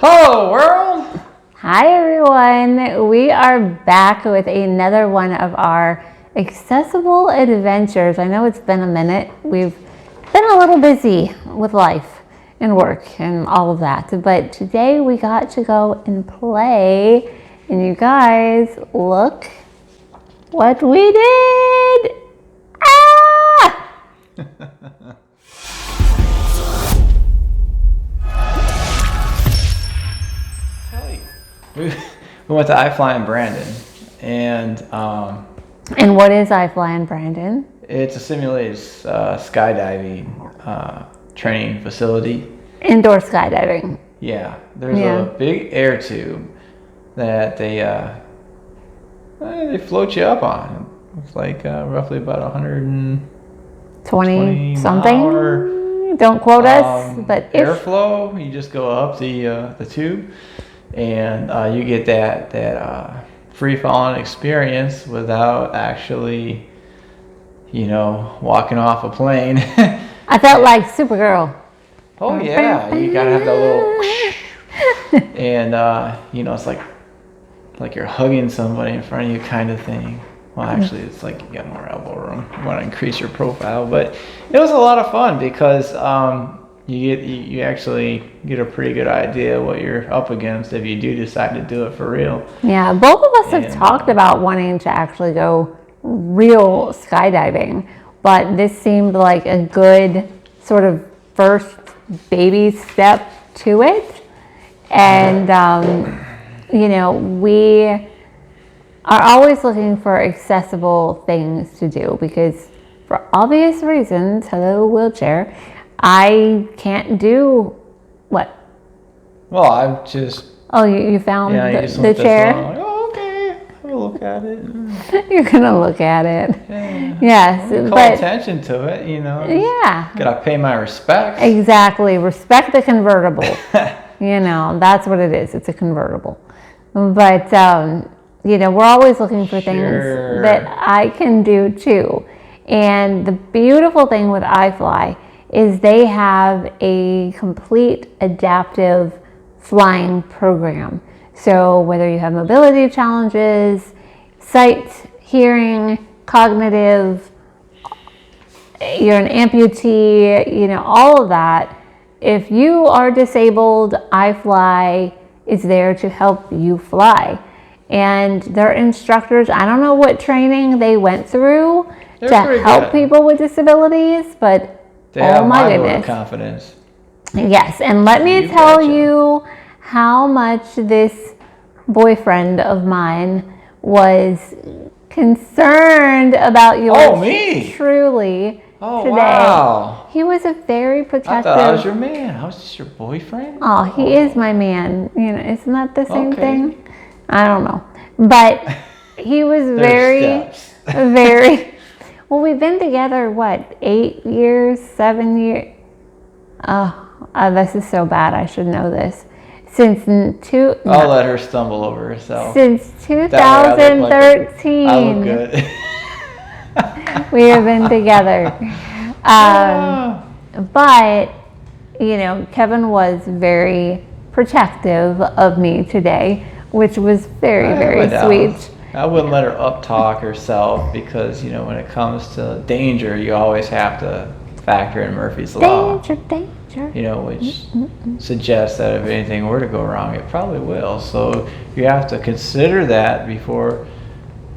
Hello world! Hi everyone! We are back with another one of our accessible adventures. I know it's been a minute. We've been a little busy with life and work and all of that. But today we got to go and play. And you guys, look what we did! Ah! We went to iFly in Brandon, and what is iFly in Brandon? it's a simulated skydiving training facility. Indoor skydiving. Yeah, there's a big air tube that they float you up on. It's like roughly about 120 something. Don't quote us, but airflow. You just go up the tube, and you get that free-falling experience without actually, walking off a plane. I felt like Supergirl. Oh yeah, you gotta have that little, and it's like you're hugging somebody in front of you kind of thing. Well, actually, it's like you got more elbow room. You want to increase your profile, but it was a lot of fun because you actually get a pretty good idea what you're up against if you do decide to do it for real. Yeah, both of us have talked about wanting to actually go real skydiving, but this seemed like a good sort of first baby step to it. And, we are always looking for accessible things to do because for obvious reasons, hello wheelchair, I can't do what? Well, I'm just... Oh, you found the chair? Like, oh, okay, I'll look at it. You're going to look at it. Yeah. Yes. Call attention to it, Yeah. Got to pay my respects. Exactly. Respect the convertible. That's what it is. It's a convertible. But, we're always looking for things that I can do too. And the beautiful thing with iFly is they have a complete adaptive flying program. So whether you have mobility challenges, sight, hearing, cognitive, you're an amputee, all of that, if you are disabled, iFly is there to help you fly. And their instructors, I don't know what training they went through to help people with disabilities, but oh my goodness. Confidence. Yes, and let me tell you how much this boyfriend of mine was concerned about yours. Oh, me? Truly. Oh, today. Wow. He was a very protective. I thought I was your man. I was just your boyfriend. Oh, he is my man. Isn't that the same thing? I don't know. But he was very. Well, we've been together, 8 years, 7 years? This is so bad. I should know this. I'll let her stumble over herself. Since 2013. I look good. We have been together. But, Kevin was very protective of me today, which was very, very sweet. I wouldn't let her up-talk herself because, when it comes to danger, you always have to factor in Murphy's Law. Danger. Which suggests that if anything were to go wrong, it probably will. So you have to consider that before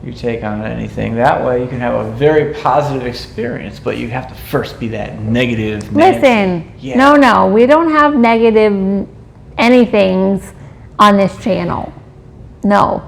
you take on anything. That way you can have a very positive experience, but you have to first be that negative. Listen, no, we don't have negative anythings on this channel. No.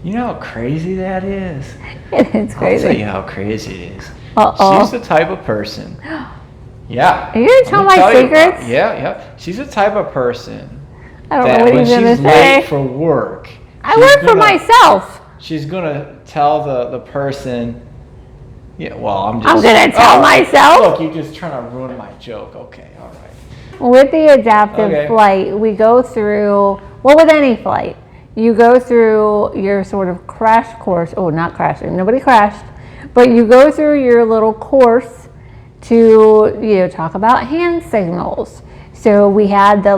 You know how crazy that is? It is crazy. I'll tell you how crazy it is. Uh-oh. She's the type of person. Yeah. Are you going to tell my secrets? Yeah. She's the type of person I don't know what he's going to say. Late for work. I work for myself. She's going to tell the person, I'm going to tell myself? Look, you're just trying to ruin my joke. Okay, all right. With the adaptive flight, we go through, with any flight, you go through your sort of crash course. Oh, not crashing. Nobody crashed. But you go through your little course to, talk about hand signals. So we had the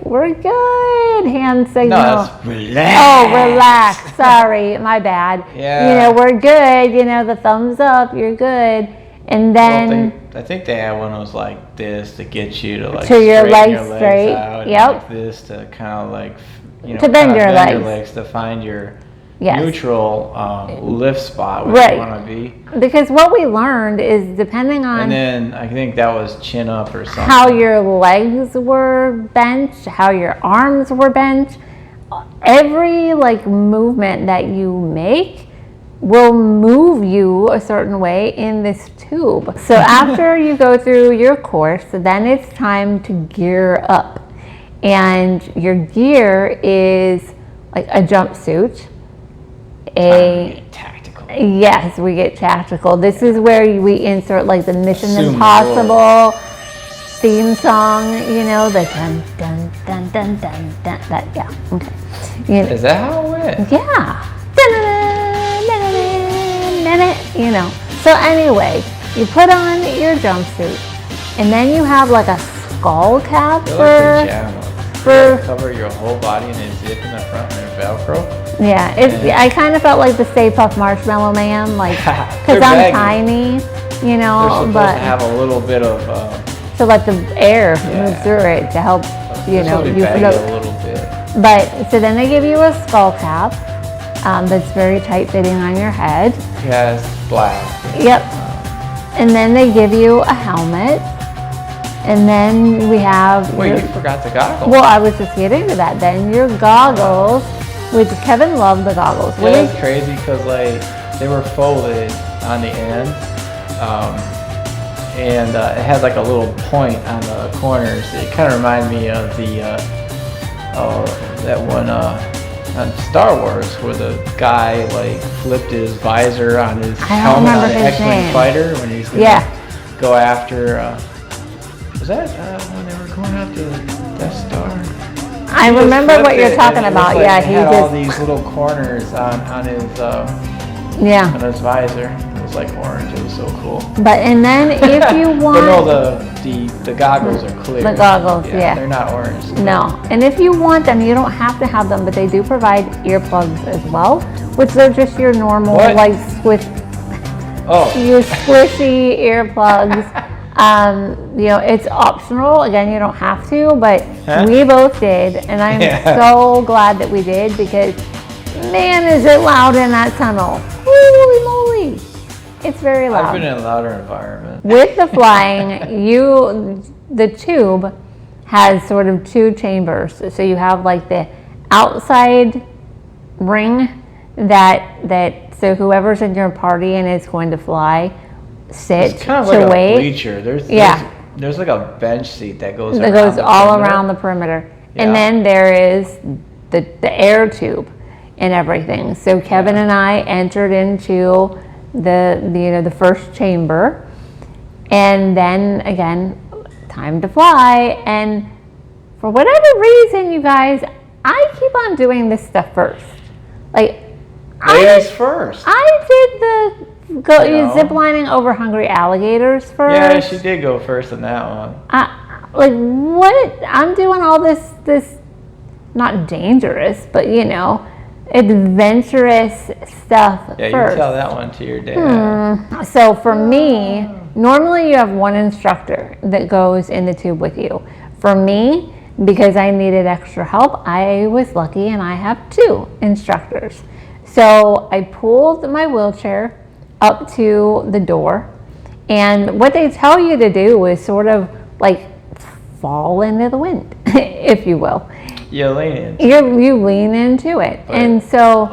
we're good hand signal. No, that's relax. Oh, relax. Sorry, my bad. Yeah. We're good. The thumbs up. You're good. And then I think they had one that was like this to get you to your straighten legs your legs straight. out, Yep. and like this to kind of to bend your legs to find your Yes. neutral lift spot where Right. you want to be. Because what we learned is depending on And then I think that was chin up or something. how your legs were bent, how your arms were bent, every movement that you make will move you a certain way in this tube. So after you go through your course, then it's time to gear up. And your gear is like a jumpsuit, tactical. Yes, we get tactical. This is where we insert the Mission Assume Impossible theme song, the dun dun dun dun dun dun. That okay. Is that how it went? Yeah. So anyway, you put on your jumpsuit, and then you have a skull cap for cover your whole body and then zip in the front and then Velcro. Yeah, I kind of felt like the Stay Puft Marshmallow Man, because I'm tiny, They're supposed but to have a little bit of to let the air move through it to help, you float a little bit. But so then they give you a skull cap that's very tight fitting on your head. Yes, black. Yep. And then they give you a helmet. And then we have... Wait, you forgot the goggles. Well, I was just getting to that. Then your goggles, which Kevin loved the goggles. Yeah, it's crazy because they were folded on the ends. And it had a little point on the corners. It kind of reminded me of that one on Star Was where the guy flipped his visor on his helmet on the X-Wing fighter when he's gonna go after. Was that when they were going after the Death Star? I remember what you're talking about. He had all these little corners on his on his visor. It was orange. It was so cool. But and then if you want, but no, the goggles are clear. The goggles, they're not orange. No, and if you want them, you don't have to have them, but they do provide earplugs as well, which they're just your normal your squishy earplugs. It's optional. Again, you don't have to, but we both did, and I'm so glad that we did because, man, is it loud in that tunnel. Holy moly. It's very loud. I've been in a louder environment. With the flying, the tube has sort of two chambers. So you have the outside ring so whoever's in your party and is going to fly, sit it's kind of to like wait. A bleacher. There's a bench seat that goes all around the perimeter. Yeah. And then there is the air tube and everything. So Kevin and I entered into the first chamber, and then again, time to fly. And for whatever reason, you guys, I keep on doing this stuff first. Ladies first. I did the zip lining over hungry alligators first. Yeah, she did go first in that one. What? I'm doing all this not dangerous, but adventurous stuff first. Yeah, you tell that one to your dad. So for me, normally you have one instructor that goes in the tube with you. For me, because I needed extra help, I was lucky and I have two instructors. So I pulled my wheelchair up to the door, and what they tell you to do is sort of fall into the wind, if you will. You lean into you lean into it. But and so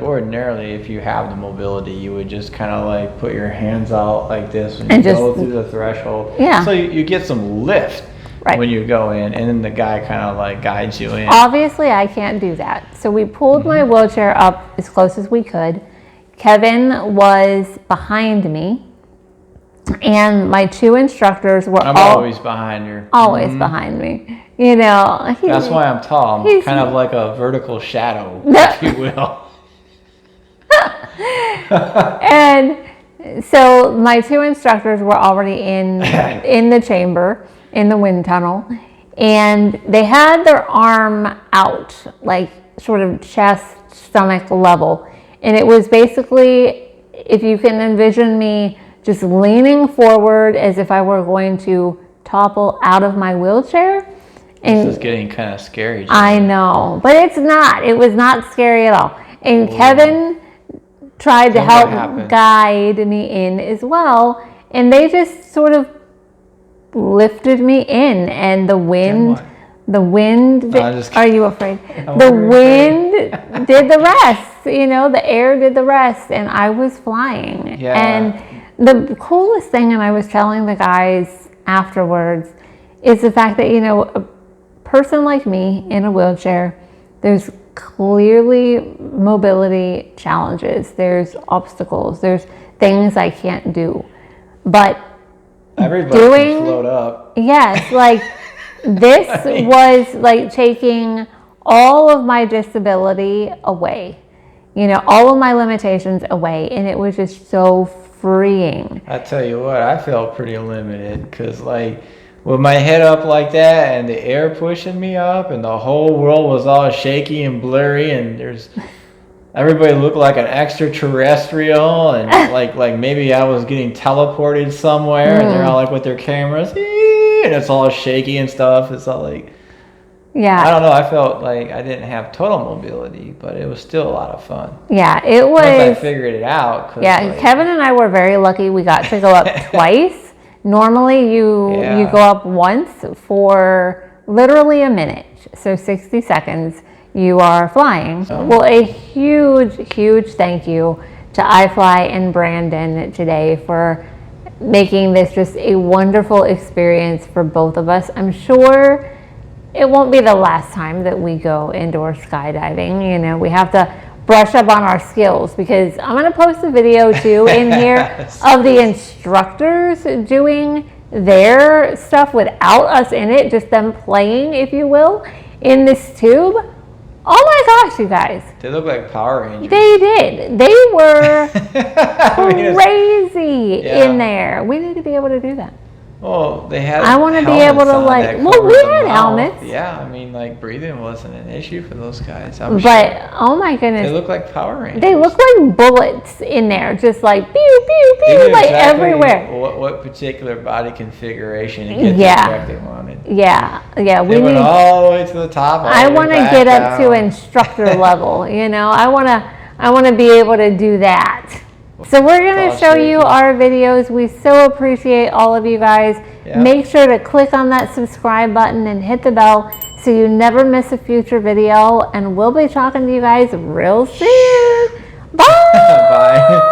ordinarily, if you have the mobility, you would just kind of put your hands out like this when you go through the threshold. Yeah. So you get some lift when you go in, and then the guy kind of guides you in. Obviously, I can't do that. So we pulled my wheelchair up as close as we could. Kevin was behind me, and my two instructors were always behind you. Always behind me. That's why I'm tall. I'm kind of like a vertical shadow, if you will. And so my two instructors were already in the chamber, in the wind tunnel, and they had their arm out, like sort of chest, stomach level. And it was basically, if you can envision me just leaning forward as if I were going to topple out of my wheelchair. And this is getting kind of scary. I know, but it's not. It was not scary at all. And Kevin tried to help guide me in as well. And they just sort of lifted me in, and the wind, are you afraid? The wind did the rest, you know, the air did the rest, and I was flying. Yeah. And the coolest thing, and I was telling the guys afterwards, is the fact that, you know, a person like me in a wheelchair, there's clearly mobility challenges, there's obstacles, there's things I can't do. But everybody can float up. Yes, like this was like taking all of my disability away, you know, all of my limitations away, and it was just so freeing. I tell you what, I felt pretty limited because, like, with my head up like that and the air pushing me up and the whole world was all shaky and blurry and everybody looked like an extraterrestrial, and like maybe I was getting teleported somewhere, and they're all like with their cameras, and it's all shaky and stuff. It's all like, yeah, I don't know. I felt like I didn't have total mobility, but it was still a lot of fun. Yeah, it was. Once I figured it out. Yeah, like, Kevin and I were very lucky. We got to go up twice. Normally, you go up once for literally a minute, so 60 seconds. You are flying. Well, a huge thank you to iFly and Brandon today for making this just a wonderful experience for both of us. I'm sure it won't be the last time that we go indoor skydiving. You know, we have to brush up on our skills, because I'm going to post a video too in here of the instructors doing their stuff without us in it, just them playing, if you will, in this tube. Oh my gosh, you guys. They look like Power Rangers. They did. They were crazy in there. We need to be able to do that. Well, they had I want to be able to, like, well, we had helmets. Yeah, I mean, like, breathing wasn't an issue for those guys. I'm but, sure. Oh my goodness. They look like Power Rangers. They look like bullets in there, just like pew, pew, pew, like exactly everywhere. What particular body configuration to get the effect they wanted. Yeah. We went all the way to the top. I want to get up to instructor level, you know. I want to be able to do that. So we're going to show you our videos. We so appreciate all of you guys. Yep. Make sure to click on that subscribe button and hit the bell so you never miss a future video. And we'll be talking to you guys real soon. Bye. Bye.